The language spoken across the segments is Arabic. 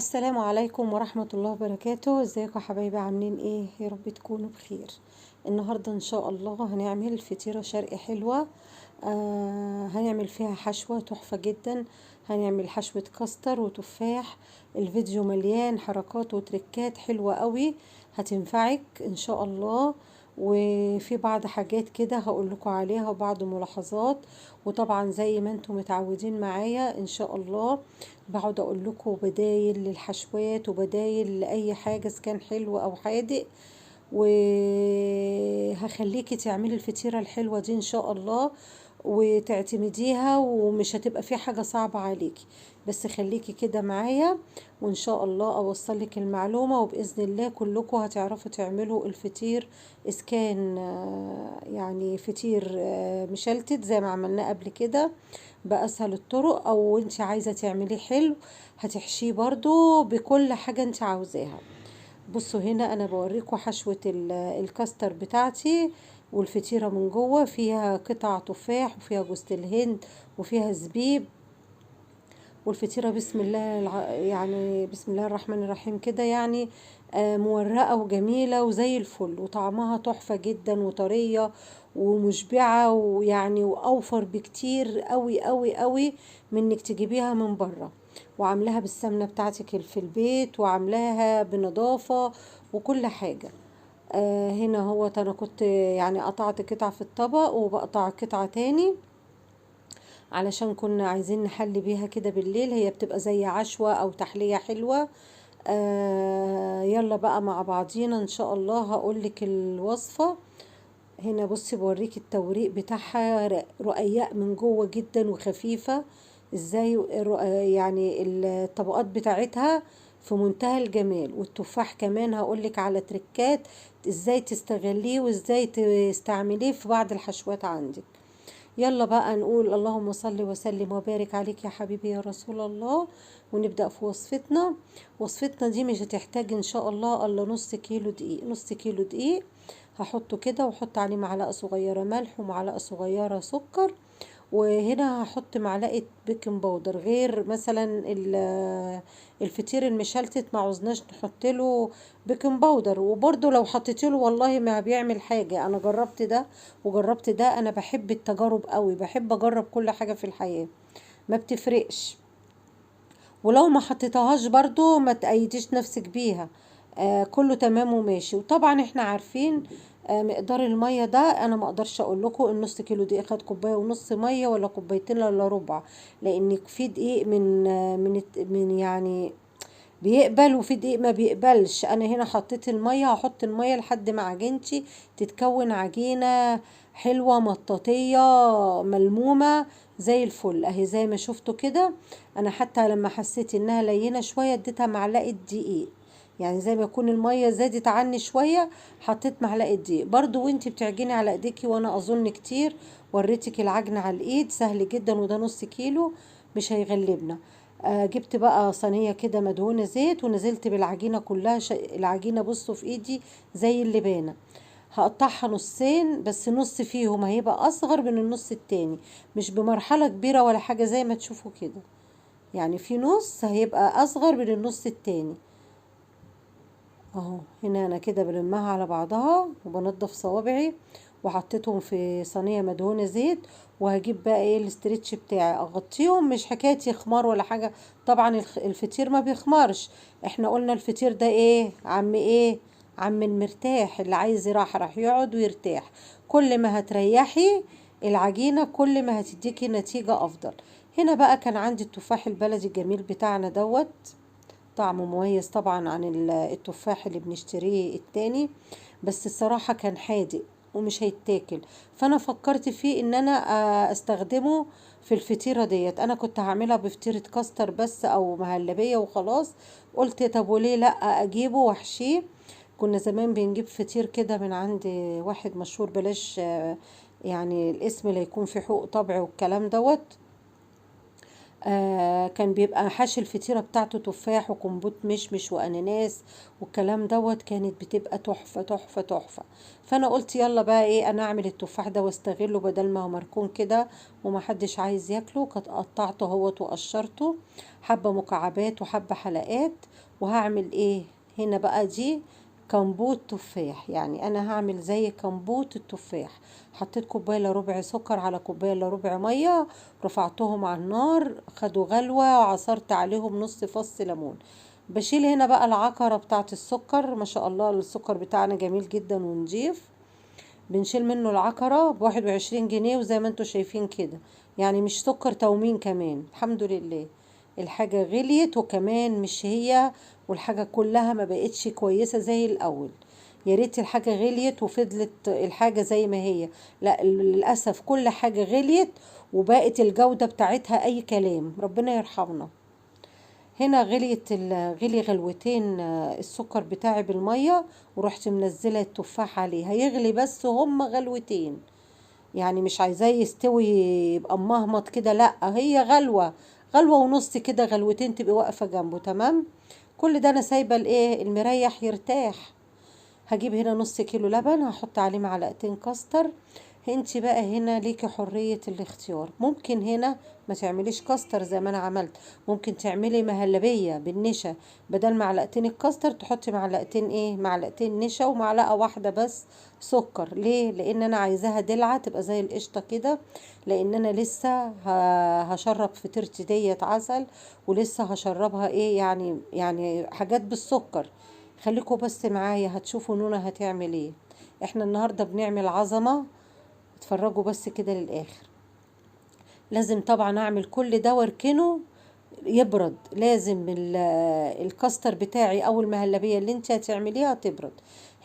السلام عليكم ورحمة الله وبركاته. ازيكم يا حبايبي؟ عاملين ايه؟ يا رب تكونوا بخير. النهاردة ان شاء الله هنعمل فطيرة شرقي حلوة. هنعمل فيها حشوة تحفة جدا. هنعمل حشوة كاستر وتفاح. الفيديو مليان حركات وتركات حلوة قوي، هتنفعك ان شاء الله. وفي بعض حاجات كده هقول لكم عليها وبعض ملاحظات. وطبعا زي ما انتم متعودين معايا ان شاء الله بقعد اقول لكم بدايل للحشوات وبدايل لاي حاجه اذا كان حلو او حادق. وهخليكي تعملي الفطيره الحلوه دي ان شاء الله وتعتمديها، ومش هتبقى في حاجه صعبه عليكي. بس خليكي كده معايا وان شاء الله اوصلك المعلومه، وباذن الله كلكم هتعرفوا تعملوا الفطير اذا كان يعني فطير مشلتت زي ما عملناه قبل كده بأسهل الطرق، او انت عايزة تعمليه حلو هتحشيه برضو بكل حاجة انت عاوزاها. بصوا هنا انا بوريكم حشوة الكاستر بتاعتي. والفطيرة من جوه فيها قطع تفاح وفيها جوز الهند وفيها زبيب. والفطيرة بسم الله يعني بسم الله الرحمن الرحيم كده يعني مورقة وجميلة وزي الفل، وطعمها تحفة جدا وطرية ومشبعة، ويعني وأوفر بكتير قوي قوي قوي من انك تجيبيها من بره. وعاملاها بالسمنة بتاعتك في البيت، وعاملاها بنظافة وكل حاجة. هنا هو انا كنت يعني قطعت قطعة في الطبق وبقطع قطعة تاني علشان كنا عايزين نحلي بيها كده بالليل، هي بتبقى زي عشوة او تحلية حلوة. يلا بقى مع بعضينا ان شاء الله هقولك الوصفة. هنا بصي بوريك التوريق بتاعها رقيق من جوه جدا وخفيفة ازاي. يعني الطبقات بتاعتها في منتهى الجمال. والتفاح كمان هقولك على تركات ازاي تستغليه وازاي تستعمليه في بعض الحشوات عندك. يلا بقى نقول اللهم صل وسلم وبارك عليك يا حبيبي يا رسول الله. ونبدأ في وصفتنا. وصفتنا دي مش هتحتاج ان شاء الله الا نص كيلو دقيق. نص كيلو دقيق هحطه كده واحط عليه معلقة صغيرة ملح ومعلقة صغيرة سكر. وهنا هحط معلقة بيكنج باودر، غير مثلا الفطير المشلتت ما عوزناش نحط له بيكنج باودر. وبرده لو حطيت له والله ما بيعمل حاجة. انا جربت ده وجربت ده، انا بحب التجارب قوي، بحب اجرب كل حاجة في الحياة، ما بتفرقش. ولو ما حطيتهاش برضو ما تأيديش نفسك بيها. كله تمام وماشي. وطبعا احنا عارفين مقدار المية ده. انا ما اقدرش اقول لكم النص كيلو دقيق خد كوباية ونص مية ولا كوبايتين ولا ربع، لان في دقيق من يعني بيقبل وفي دقيق ما بيقبلش. انا هنا حطيت المية، هحط المية لحد ما عجينتي تتكون عجينة حلوة مطاطية ملمومة زي الفل اهي زي ما شفتوا كده. انا حتى لما حسيت انها لينة شوية اديتها معلقة دقيق، يعني زي ما يكون المية زادت عني شوية حطيت معلقة دقيق برضو. وانتي بتعجني على ايديكي وانا اظن كتير وريتك العجن على الايد سهل جدا، وده نص كيلو مش هيغلبنا. جبت بقى صينية كده مدهونة زيت ونزلت بالعجينة كلها. العجينة بصوا في ايدي زي اللبانة. هقطعها نصين، بس نص فيهم هيبقى اصغر من النص التاني، مش بمرحلة كبيرة ولا حاجة زي ما تشوفوا كده. يعني في نص هيبقى اصغر من النص التاني اهو. هنا انا كده بلمها على بعضها وبنضف صوابعي وحطيتهم في صينيه مدهونه زيت. وهجيب بقى ايه الاسترتش بتاعي اغطيهم، مش حكايه يخمر ولا حاجه. طبعا الفطير ما بيخمرش. احنا قلنا الفطير ده ايه عم ايه؟ عم المرتاح اللي عايز يريح يقعد ويرتاح. كل ما هتريحي العجينه كل ما هتديكي نتيجه افضل. هنا بقى كان عندي التفاح البلدي الجميل بتاعنا دوت، طعمه مميز طبعا عن التفاح اللي بنشتريه التاني، بس الصراحة كان حادق ومش هيتاكل. فانا فكرت فيه ان انا استخدمه في الفطيرة ديت. انا كنت هعملها بفطيرة كاستر بس او مهلبية وخلاص. قلت طب وليه لا اجيبه واحشيه. كنا زمان بنجيب فطير كده من عند واحد مشهور، بلاش يعني الاسم لا يكون في حقوق طبع والكلام دوت. كان بيبقى حاشي الفطيرة بتاعته تفاح وكمبوت مشمش واناناس والكلام دوت، كانت بتبقى تحفة تحفة تحفة. فانا قلت يلا بقى ايه، انا اعمل التفاح ده واستغله بدل ما هو مركون كده ومحدش عايز ياكله. كنت قطعته اهوت وقشرته حبة مكعبات وحبة حلقات. وهعمل ايه هنا بقى، دي كمبوت تفاح، يعني انا هعمل زي كمبوت التفاح. حطيت كوبايه الا ربع سكر على كوبايه الا ربع ميه، رفعتهم على النار خدوا غلوه، وعصرت عليهم نص فص ليمون. بشيل هنا بقى العكره بتاعه السكر، ما شاء الله السكر بتاعنا جميل جدا ونضيف. بنشيل منه العكره ب21 جنيه، وزي ما انتوا شايفين كده، يعني مش سكر تومين كمان، الحمد لله. الحاجه غليت وكمان مش هي، والحاجه كلها ما بقتش كويسه زي الاول. يا ريت الحاجه غليت وفضلت الحاجه زي ما هي. لا للاسف كل حاجه غليت وبقت الجوده بتاعتها اي كلام، ربنا يرحمنا. هنا غلي غلوتين السكر بتاعي بالميه، ورحت منزله التفاح عليه هيغلي بس هم غلوتين. يعني مش عايزاه يستوي يبقى مهمط كده، لا هي غلوه، غلوه ونص كده، غلوتين تبقي واقفه جنبه تمام. كل ده انا سايبه الايه المريح يرتاح. هجيب هنا نص كيلو لبن، هحط عليه معلقتين كاستر. انت بقى هنا ليكي حرية الاختيار، ممكن هنا ما تعمليش كاستر زي ما انا عملت، ممكن تعملي مهلبية بالنشا. بدل معلقتين الكاستر تحطي معلقتين ايه، معلقتين نشا ومعلقة واحدة بس سكر. ليه؟ لان انا عايزاها دلعة تبقى زي القشطة كده، لان انا لسه هشرب فطيرتي ديت عسل، ولسه هشربها ايه يعني حاجات بالسكر. خليكوا بس معايا هتشوفوا نونا هتعمل ايه. احنا النهاردة بنعمل عظمة، اتفرجوا بس كده للاخر. لازم طبعا اعمل كل ده واركنه يبرد، لازم الكاستر بتاعي او المهلبية اللي انت هتعمليها تبرد.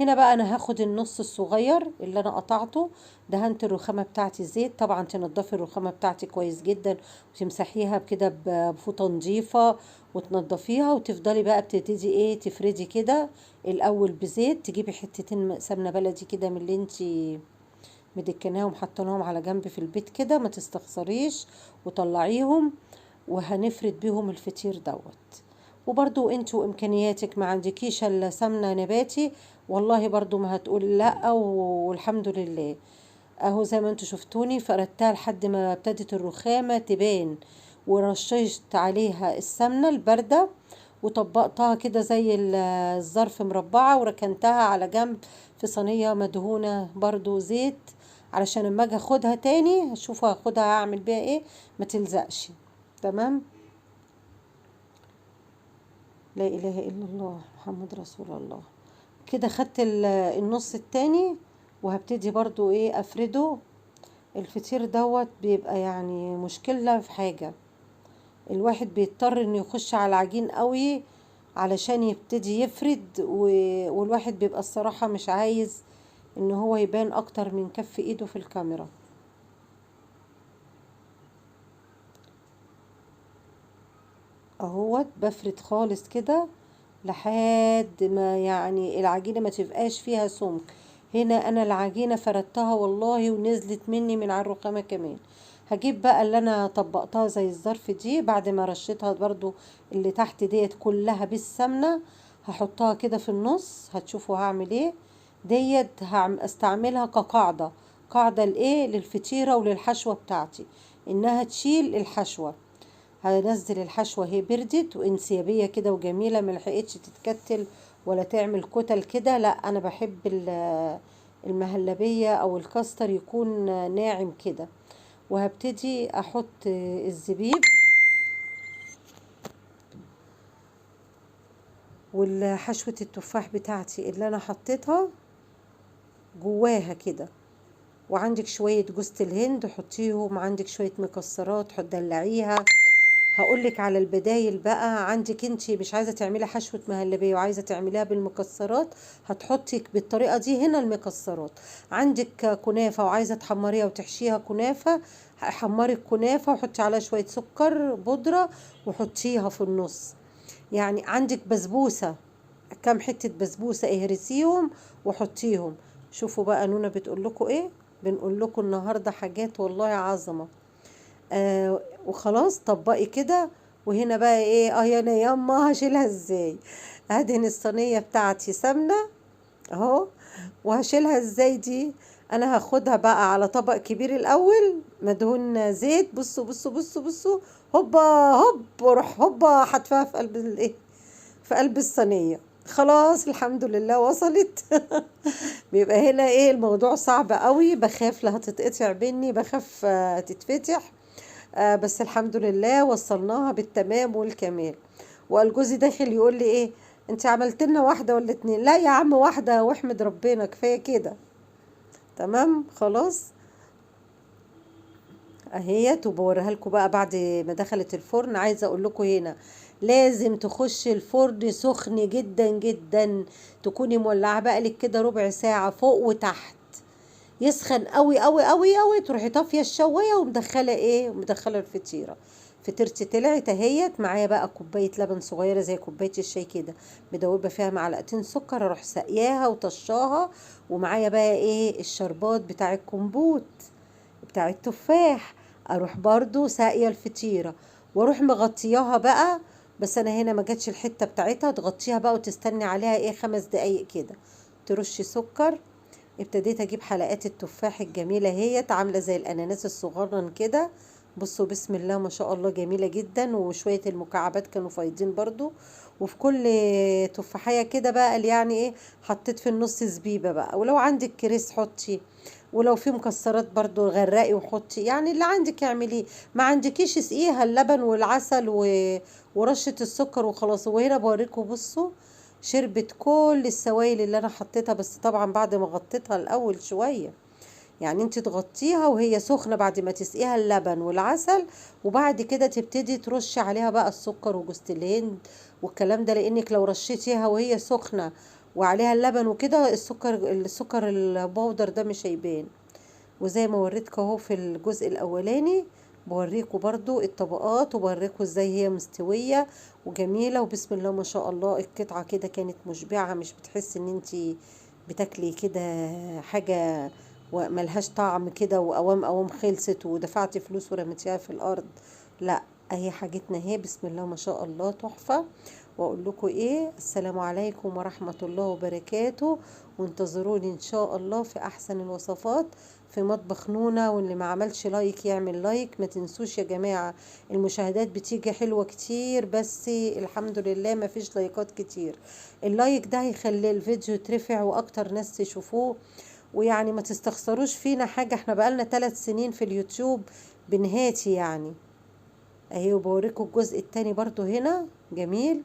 هنا بقى انا هاخد النص الصغير اللي انا قطعته، دهنت الرخامة بتاعتي زيت. طبعا تنضفي الرخامة بتاعتي كويس جدا وتمسحيها كده بفوطة نظيفة وتنضفيها، وتفضلي بقى بتبتدي ايه تفردي كده الاول بزيت. تجيبي حتتين سمنة بلدي كده من اللي انتي مدكناهم حطيناهم على جنب في البيت كده، ما تستخسريش، وطلعيهم وهنفرد بيهم الفطير دوت. وبرضو انتوا امكانياتك ما عندكيش الا سمنه نباتي، والله برضو ما هتقول لا، والحمد لله. اهو زي ما انتوا شفتوني فردتها لحد ما ابتدت الرخامه تبان، ورششت عليها السمنه البارده، وطبقتها كده زي الظرف مربعه، وركنتها على جنب في صينيه مدهونه برضو زيت، علشان اما اجي اخدها تاني اشوف هاخدها هعمل بيها ايه ما تلزقش. تمام. لا اله الا الله محمد رسول الله. كده خدت النص التاني، وهبتدي برضو ايه افرده. الفطير دوت بيبقى يعني مشكلة في حاجة، الواحد بيضطر انه يخش على العجين قوي علشان يبتدي يفرد، والواحد بيبقى الصراحة مش عايز ان هو يبان اكتر من كف ايده في الكاميرا. اهوت بفرد خالص كده لحد ما يعني العجينة ما تبقاش فيها سمك. هنا انا العجينة فردتها والله ونزلت مني من على الرخامة كمان. هجيب بقى اللي انا طبقتها زي الظرف دي بعد ما رشيتها برضو اللي تحت ديت كلها بالسمنة، هحطها كده في النص. هتشوفوا هعمل ايه. ديت استعملها كقاعدة، قاعدة لايه للفطيرة وللحشوة بتاعتي، انها تشيل الحشوة. هنزل الحشوة هي بردت وانسيابية كده وجميلة، ملحقتش تتكتل ولا تعمل كتل كده. لا انا بحب المهلبية او الكاستر يكون ناعم كده. وهبتدي احط الزبيب والحشوة التفاح بتاعتي اللي انا حطيتها جواها كده. وعندك شوية جوز الهند حطيهم، عندك شوية مكسرات حط دلعيها. هقولك على البدايل بقى، عندك انتي مش عايزة تعملي حشوة مهلبية وعايزة تعمليها بالمكسرات، هتحطي بالطريقة دي هنا المكسرات. عندك كنافة وعايزة تحمريها وتحشيها كنافة، حمري الكنافة وحطي عليها شوية سكر بودرة وحطيها في النص. يعني عندك بسبوسة، كام حتة بسبوسة اهرسيهم وحطيهم. شوفوا بقى نونا بتقول لكم ايه، بنقول لكم النهاردة حاجات والله عظمة. وخلاص طبقي كده. وهنا بقى ايه، انا ياما هشيلها ازاي؟ هدهن الصينية بتاعتي سمنة اهو. وهشيلها ازاي دي؟ انا هاخدها بقى على طبق كبير الاول مدهون زيت. بصوا بصوا بصوا بصوا، هوبا هوب، واروح هوبا حتفها في قلب الايه، في قلب الصينية. خلاص الحمد لله وصلت. بيبقى هنا ايه الموضوع صعب قوي، بخاف لا هتتقطع مني، بخاف تتفتح. بس الحمد لله وصلناها بالتمام والكمال. وقال جوزي داخل يقول لي ايه، انت عملت لنا واحده ولا اتنين؟ لا يا عم واحده، واحمد ربنا كفايه كده. تمام خلاص. اهيت وبوريها لكم بقى بعد ما دخلت الفرن. عايزه اقول لكم هنا لازم تخش الفرن سخن جدا جدا، تكوني مولعه بقى لك كده ربع ساعه فوق وتحت، يسخن قوي قوي قوي قوي، تروحي طافيه الشوايه ومدخله ايه، ومدخله الفطيره. فطيرتي طلعت اهيت. معايا بقى كوبايه لبن صغيره زي كوبايه الشاي كده، مدوبه فيها معلقتين سكر، اروح سقياها وطشاها. ومعايا بقى ايه الشربات بتاع الكمبوت بتاع التفاح، اروح برضو ساقيه الفطيره واروح مغطياها بقى. بس انا هنا ما جاتش الحته بتاعتها، تغطيها بقى وتستني عليها ايه 5 دقايق كده، ترشي سكر. ابتديت اجيب حلقات التفاح الجميله، هي عامله زي الاناناس الصغنن كده. بصوا بسم الله ما شاء الله جميله جدا. وشويه المكعبات كانوا فايضين برضو. وفي كل تفاحيه كده بقى اللي يعني ايه، حطيت في النص زبيبه بقى، ولو عندك كريس حطي، ولو في مكسرات برضو غرقي وحطي، يعني اللي عندك اعمليه. ما عندكيش اسقيها اللبن والعسل ورشه السكر وخلاص. وهنا بوريكم بصوا، شربت كل السوائل اللي انا حطيتها، بس طبعا بعد ما غطيتها الاول شويه. يعني انت تغطيها وهي سخنه بعد ما تسقيها اللبن والعسل، وبعد كده تبتدي ترشي عليها بقى السكر وجوز الهند والكلام ده، لانك لو رشيتيها وهي سخنه وعليها اللبن وكده، السكر البودر ده مش هيبان. وزي ما وريتكم اهو في الجزء الاولاني، بوريكم برضو الطبقات، وبوريكم ازاي هي مستوية وجميلة. وبسم الله ما شاء الله القطعة كده كانت مشبعة، مش بتحس ان انتي بتاكلي كده حاجة وملهاش طعم كده، وقوام قوام خلصت ودفعتي فلوس ورميتيها في الارض. لا، اهي حاجتنا اهي بسم الله ما شاء الله تحفة. واقول لكم ايه، السلام عليكم ورحمة الله وبركاته. وانتظروني ان شاء الله في احسن الوصفات في مطبخ نونا. واللي ما عملش لايك يعمل لايك. ما تنسوش يا جماعة، المشاهدات بتيجي حلوة كتير، بس الحمد لله ما فيش لايكات كتير. اللايك ده هيخلي الفيديو يترفع واكتر ناس تشوفوه. ويعني ما تستخسروش فينا حاجة، احنا بقالنا 3 سنين في اليوتيوب بنهاتي يعني. اهي وبوريكم الجزء التاني برضو هنا جميل.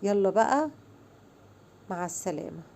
يلا بقى، مع السلامة.